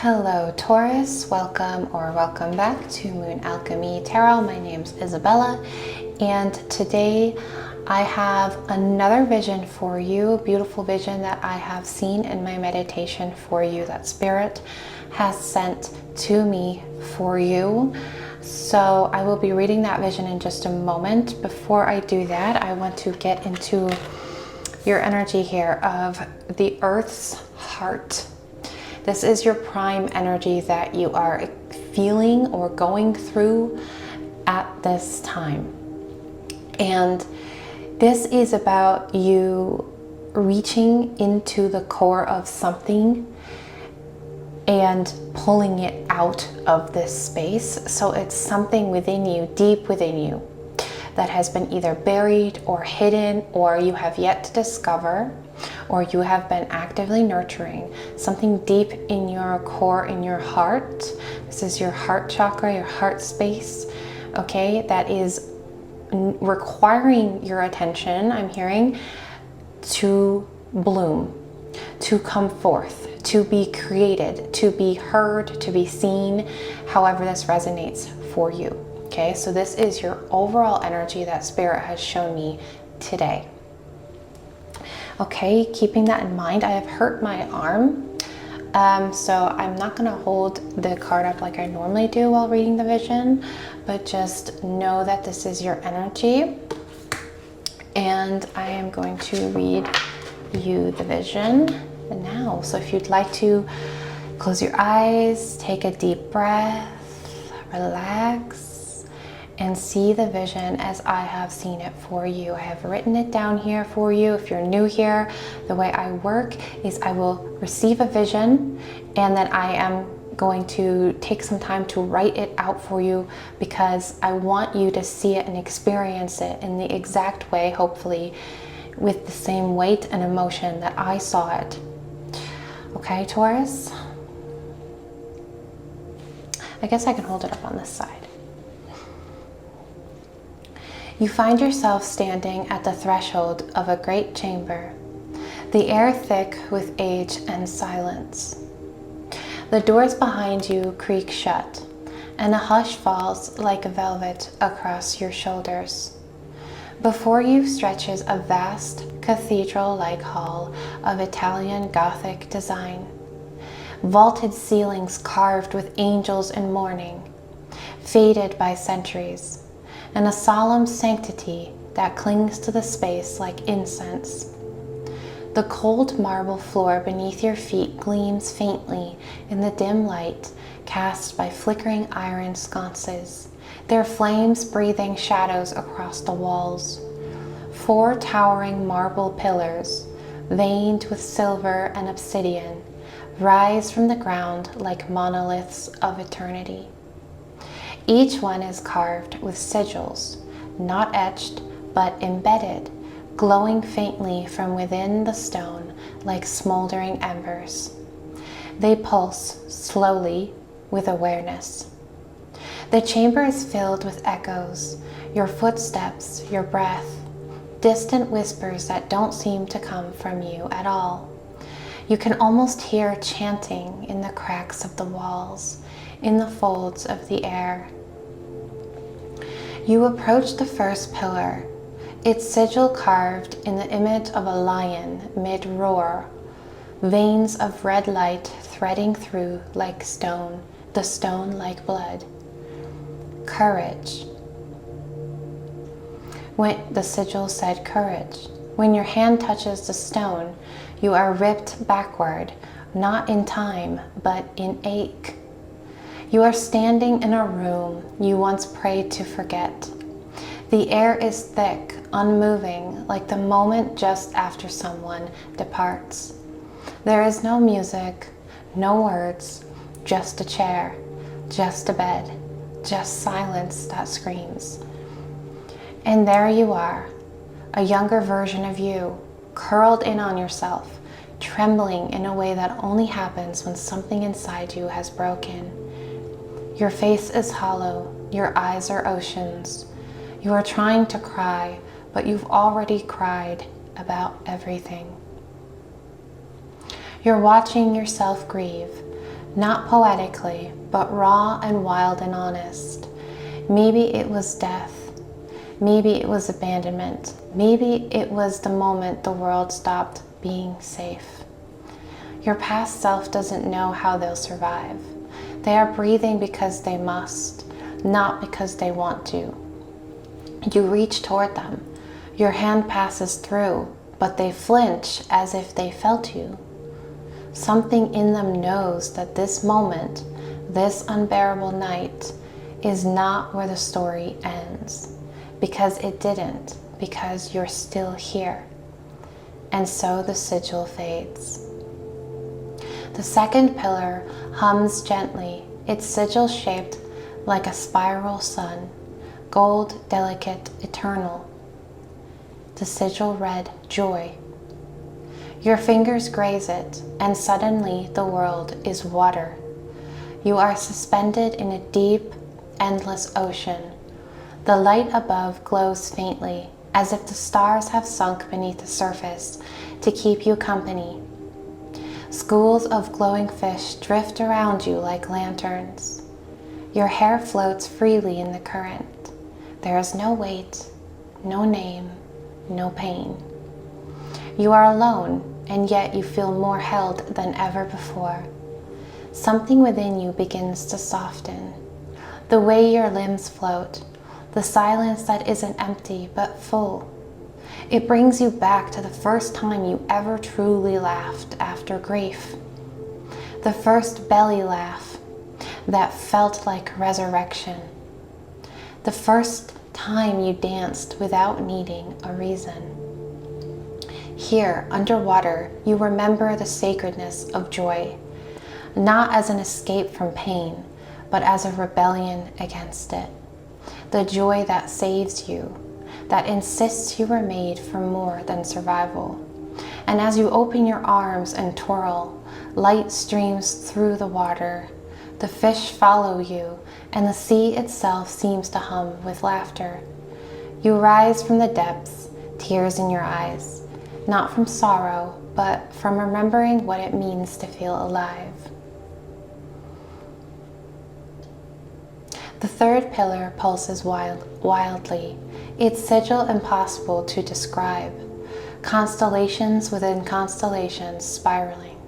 Hello Taurus, welcome back to Moon Alchemy Tarot. My name's Isabella, and today I have another vision for you, a beautiful vision that I have seen in my meditation for you, that Spirit has sent to me for you. So I will be reading that vision in just a moment. Before I do that, I want to get into your energy here of the Earth's heart. This is your prime energy that you are feeling or going through at this time. And this is about you reaching into the core of something and pulling it out of this space. So it's something within you, deep within you, that has been either buried or hidden, or you have yet to discover, or you have been actively nurturing something deep in your core, in your heart. This is your heart chakra, your heart space, okay, that is requiring your attention, I'm hearing, to bloom, to come forth, to be created, to be heard, to be seen, however this resonates for you. Okay, so this is your overall energy that Spirit has shown me today. Okay, keeping that in mind, I have hurt my arm, so I'm not going to hold the card up like I normally do while reading the vision, but just know that this is your energy, and I am going to read you the vision now. So if you'd like to close your eyes, take a deep breath, relax, and see the vision as I have seen it for you. I have written it down here for you. If you're new here, the way I work is I will receive a vision, and then I am going to take some time to write it out for you, because I want you to see it and experience it in the exact way, hopefully with the same weight and emotion that I saw it. Okay, Taurus? I guess I can hold it up on this side. You find yourself standing at the threshold of a great chamber, the air thick with age and silence. The doors behind you creak shut, and a hush falls like velvet across your shoulders. Before you stretches a vast cathedral-like hall of Italian Gothic design, vaulted ceilings carved with angels in mourning, faded by centuries, and a solemn sanctity that clings to the space like incense. The cold marble floor beneath your feet gleams faintly in the dim light cast by flickering iron sconces, their flames breathing shadows across the walls. 4 towering marble pillars, veined with silver and obsidian, rise from the ground like monoliths of eternity. Each one is carved with sigils, not etched, but embedded, glowing faintly from within the stone like smoldering embers. They pulse slowly with awareness. The chamber is filled with echoes, your footsteps, your breath, distant whispers that don't seem to come from you at all. You can almost hear chanting in the cracks of the walls, in the folds of the air. You approach the first pillar, its sigil carved in the image of a lion mid-roar, veins of red light threading through like stone, the stone like blood. Courage. When the sigil said courage, when your hand touches the stone, you are ripped backward, not in time, but in ache. You are standing in a room you once prayed to forget. The air is thick, unmoving, like the moment just after someone departs. There is no music, no words, just a chair, just a bed, just silence that screams. And there you are, a younger version of you, curled in on yourself, trembling in a way that only happens when something inside you has broken. Your face is hollow, your eyes are oceans. You are trying to cry, but you've already cried about everything. You're watching yourself grieve, Not poetically, but raw and wild and honest. Maybe it was death. Maybe it was abandonment. Maybe it was the moment the world stopped being safe. Your past self doesn't know how they'll survive. They are breathing because they must, not because they want to. You reach toward them. Your hand passes through, but they flinch as if they felt you. Something in them knows that this moment, this unbearable night, is not where the story ends. Because it didn't, because you're still here. And so the sigil fades. The second pillar hums gently, its sigil shaped like a spiral sun, gold, delicate, eternal. The sigil read, joy. Your fingers graze it, and suddenly the world is water. You are suspended in a deep, endless ocean. The light above glows faintly, as if the stars have sunk beneath the surface to keep you company. Schools of glowing fish drift around you like lanterns. Your hair floats freely in the current. There is no weight, no name, no pain. You are alone, and yet you feel more held than ever before. Something within you begins to soften. The way your limbs float, the silence that isn't empty but full. It brings you back to the first time you ever truly laughed after grief. The first belly laugh that felt like resurrection. The first time you danced without needing a reason. Here, underwater, you remember the sacredness of joy, not as an escape from pain, but as a rebellion against it. The joy that saves you, that insists you were made for more than survival. And as you open your arms and twirl, light streams through the water. The fish follow you, and the sea itself seems to hum with laughter. You rise from the depths, tears in your eyes, not from sorrow, but from remembering what it means to feel alive. The third pillar pulses wildly, its sigil impossible to describe. Constellations within constellations spiraling.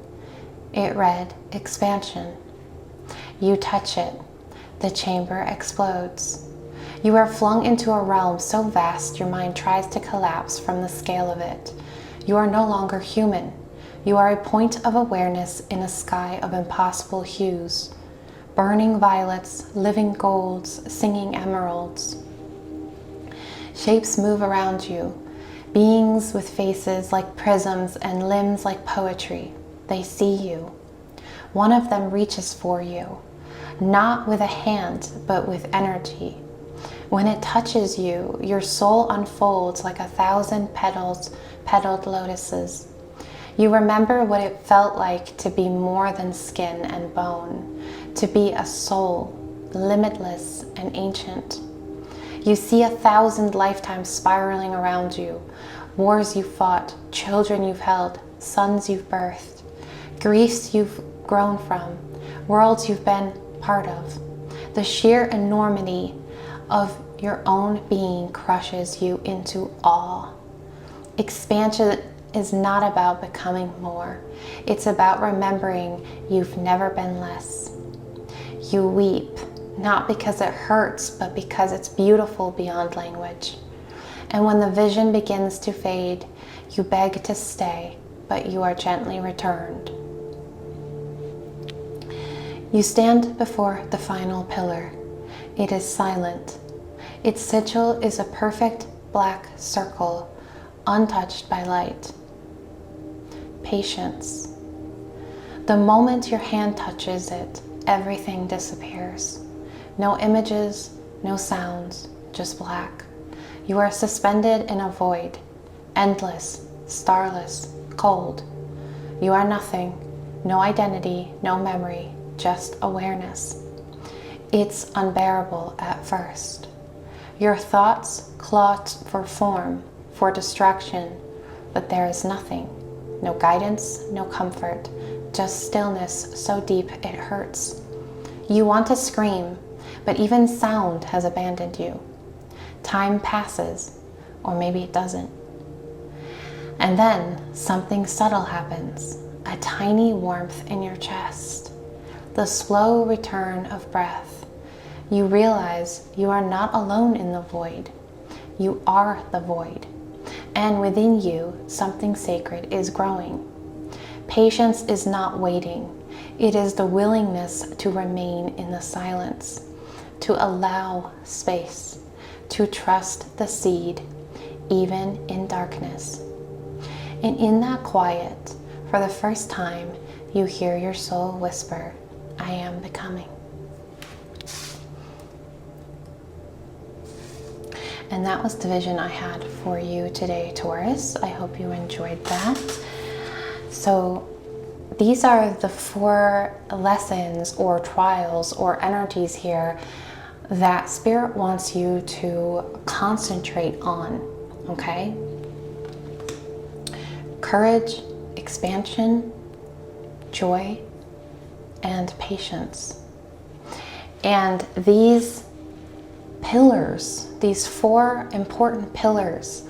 It read, expansion. You touch it. The chamber explodes. You are flung into a realm so vast your mind tries to collapse from the scale of it. You are no longer human. You are a point of awareness in a sky of impossible hues. Burning violets, living golds, singing emeralds. Shapes move around you, beings with faces like prisms and limbs like poetry. They see you. One of them reaches for you, not with a hand, but with energy. When it touches you, your soul unfolds like 1,000 petaled lotuses. You remember what it felt like to be more than skin and bone, to be a soul, limitless and ancient. You see 1,000 lifetimes spiraling around you, wars you've fought, children you've held, sons you've birthed, griefs you've grown from, worlds you've been part of. The sheer enormity of your own being crushes you into awe. Expansion is not about becoming more. It's about remembering you've never been less. You weep, not because it hurts, but because it's beautiful beyond language. And when the vision begins to fade, you beg to stay, but you are gently returned. You stand before the final pillar. It is silent. Its sigil is a perfect black circle, untouched by light. Patience. The moment your hand touches it, everything disappears. No images, no sounds, just black. You are suspended in a void, endless, starless, cold. You are nothing, no identity, no memory, just awareness. It's unbearable at first. Your thoughts claw for form, for distraction, but there is nothing. No guidance, no comfort, just stillness so deep it hurts. You want to scream, but even sound has abandoned you. Time passes, or maybe it doesn't. And then something subtle happens, a tiny warmth in your chest, the slow return of breath. You realize you are not alone in the void. You are the void. And within you, something sacred is growing. Patience is not waiting. It is the willingness to remain in the silence, to allow space, to trust the seed, even in darkness. And in that quiet, for the first time, you hear your soul whisper, I am becoming. And that was the vision I had for you today, Taurus. I hope you enjoyed that. So these are the 4 lessons or trials or energies here that Spirit wants you to concentrate on, okay? Courage, expansion, joy, and patience. And these pillars, these 4 important pillars,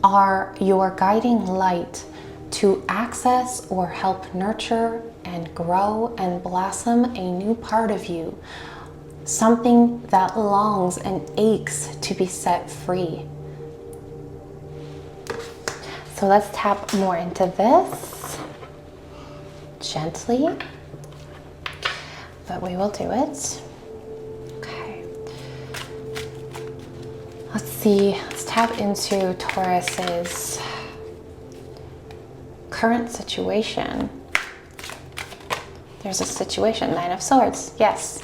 are your guiding light to access or help nurture and grow and blossom a new part of you, something that longs and aches to be set free. So let's tap more into this gently, but we will do it. Okay. Let's see, let's tap into Taurus's current situation. There's a situation, 9 of Swords, yes.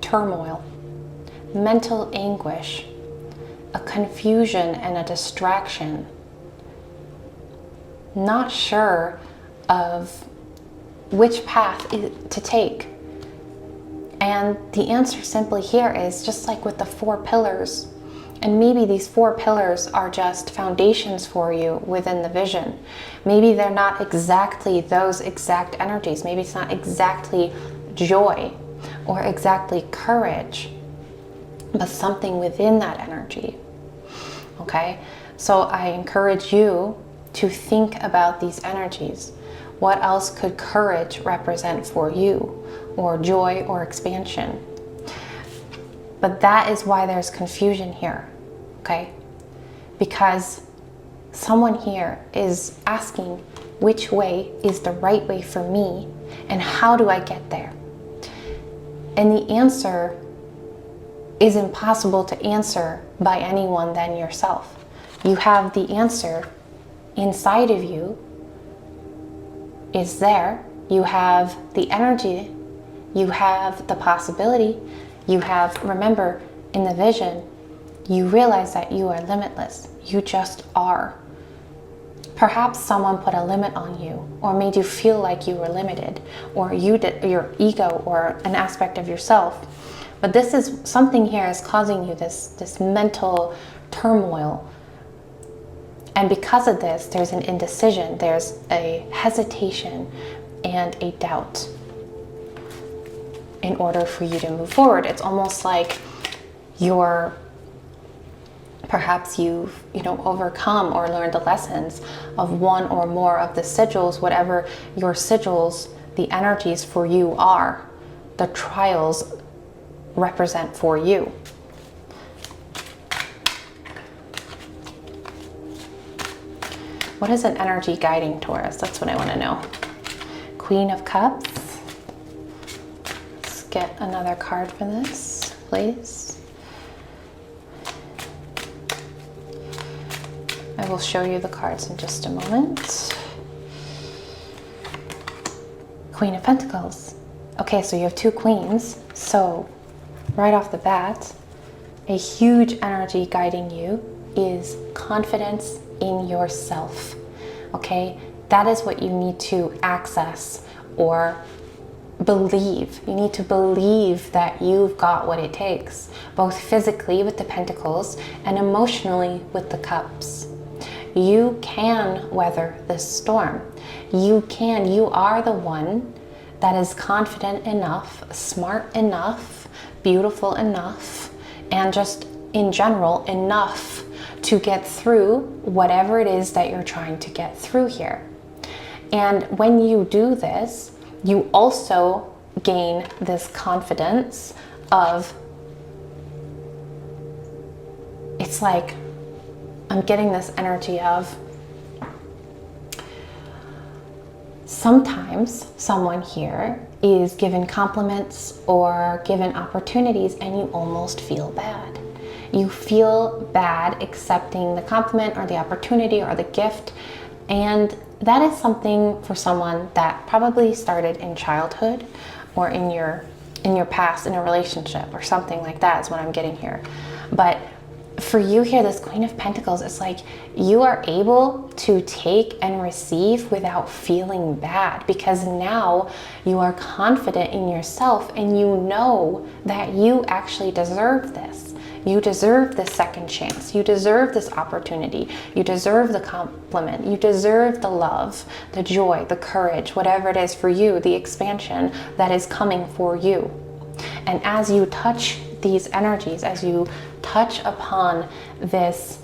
Turmoil, mental anguish, a confusion and a distraction. Not sure of which path to take. And the answer simply here is just like with the 4 pillars. And maybe these 4 pillars are just foundations for you within the vision. Maybe they're not exactly those exact energies. Maybe it's not exactly joy or exactly courage, but something within that energy. Okay? So I encourage you to think about these energies. What else could courage represent for you, or joy or expansion? But that is why there's confusion here, okay? Because someone here is asking which way is the right way for me and how do I get there? And the answer is impossible to answer by anyone than yourself. You have the answer inside of you, is there. You have the energy, you have the possibility, you have, remember, in the vision, you realize that you are limitless. You just are. Perhaps someone put a limit on you or made you feel like you were limited, or you did, your ego or an aspect of yourself. But this is something here is causing you this mental turmoil. And because of this, there's an indecision, there's a hesitation and a doubt in order for you to move forward. It's almost like perhaps you've overcome or learned the lessons of one or more of the sigils, whatever your sigils, the energies for you are, the trials represent for you. What is an energy guiding Taurus? That's what I want to know. Queen of Cups. Let's get another card for this, please. I will show you the cards in just a moment. Queen of Pentacles. Okay, so you have 2 queens. So right off the bat, a huge energy guiding you is confidence in yourself. Okay, that is what you need to access or believe. You need to believe that you've got what it takes, both physically with the Pentacles and emotionally with the Cups. You can weather this storm. You are the one that is confident enough, smart enough, beautiful enough, and just in general enough to get through whatever it is that you're trying to get through here. And when you do this, you also gain this confidence of, it's like, I'm getting this energy of, sometimes someone here is given compliments or given opportunities and you almost feel bad. You feel bad accepting the compliment or the opportunity or the gift, and that is something for someone that probably started in childhood or in your past, in a relationship or something like that is what I'm getting here. But for you here, this Queen of Pentacles, it's like you are able to take and receive without feeling bad, because now you are confident in yourself and you know that you actually deserve this. You deserve this second chance. You deserve this opportunity. You deserve the compliment. You deserve the love, the joy, the courage, whatever it is for you, the expansion that is coming for you. And as you touch these energies, as you touch upon this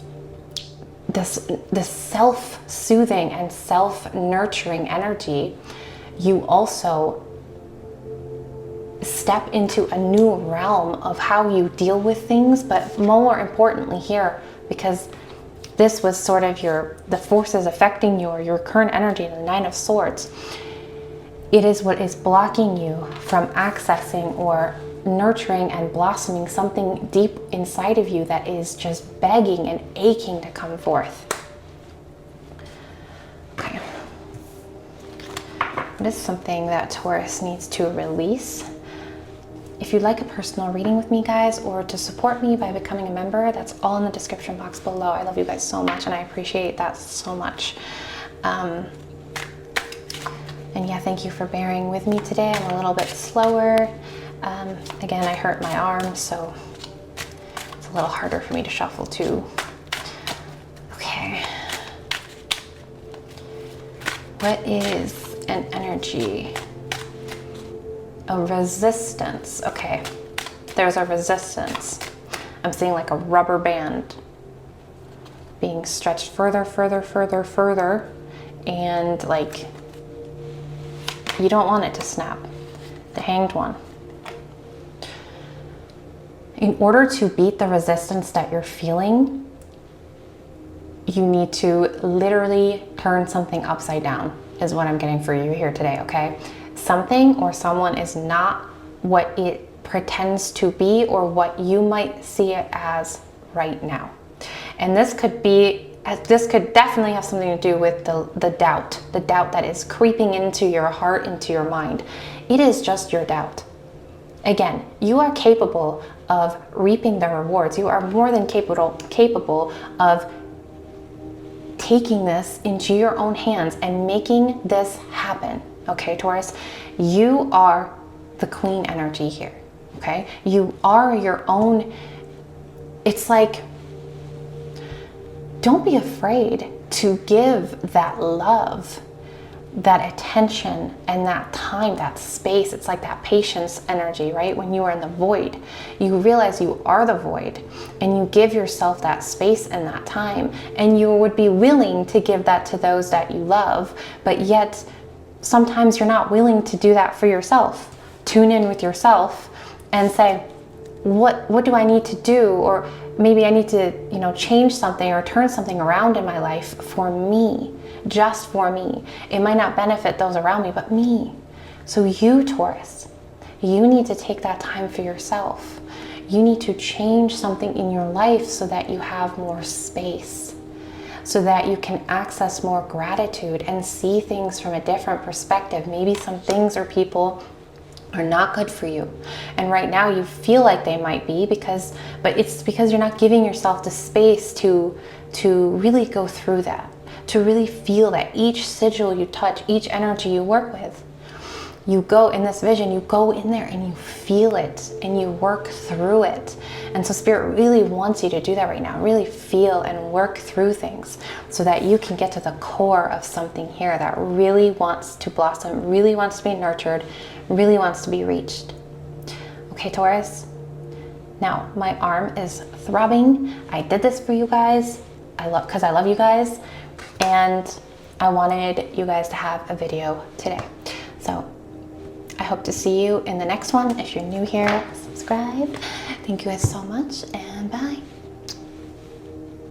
self-soothing and self-nurturing energy, you also step into a new realm of how you deal with things. But more importantly here, because this was sort of the forces affecting your current energy, the Nine of Swords, it is what is blocking you from accessing or nurturing and blossoming something deep inside of you that is just begging and aching to come forth. Okay. What is something that Taurus needs to release? If you'd like a personal reading with me, guys, or to support me by becoming a member, that's all in the description box below. I love you guys so much and I appreciate that so much. And yeah, thank you for bearing with me today. I'm a little bit slower. Again, I hurt my arm, so it's a little harder for me to shuffle too. Okay. What is an energy? A resistance. Okay. There's a resistance. I'm seeing like a rubber band being stretched further, and like you don't want it to snap. The Hanged One. In order to beat the resistance that you're feeling, you need to literally turn something upside down, is what I'm getting for you here today, okay? Something or someone is not what it pretends to be or what you might see it as right now. And this could definitely have something to do with the doubt that is creeping into your heart, into your mind. It is just your doubt. Again, you are capable of reaping the rewards. You are more than capable of taking this into your own hands and making this happen. Okay, Taurus, you are the queen energy here. Okay, you are your own. It's like, don't be afraid to give that love, that attention, and that time, that space. It's like that patience energy, right? When you are in the void, you realize you are the void and you give yourself that space and that time, and you would be willing to give that to those that you love, but yet sometimes you're not willing to do that for yourself. Tune in with yourself and say, what do I need to do? Or maybe I need to, change something or turn something around in my life for me, just for me. It might not benefit those around me, but me. So you, Taurus, you need to take that time for yourself. You need to change something in your life so that you have more space, so that you can access more gratitude and see things from a different perspective. Maybe some things or people are not good for you, and right now you feel like they might be, but it's because you're not giving yourself the space to really go through that, to really feel that each sigil you touch, each energy you work with. you go in this vision, you go in there and you feel it and you work through it. And so Spirit really wants you to do that right now. Really feel and work through things so that you can get to the core of something here that really wants to blossom, really wants to be nurtured, really wants to be reached. Okay, Taurus? Now, my arm is throbbing. I did this for you guys. Because I love you guys. And I wanted you guys to have a video today. So I hope to see you in the next one. If you're new here, subscribe. Thank you guys so much, and bye.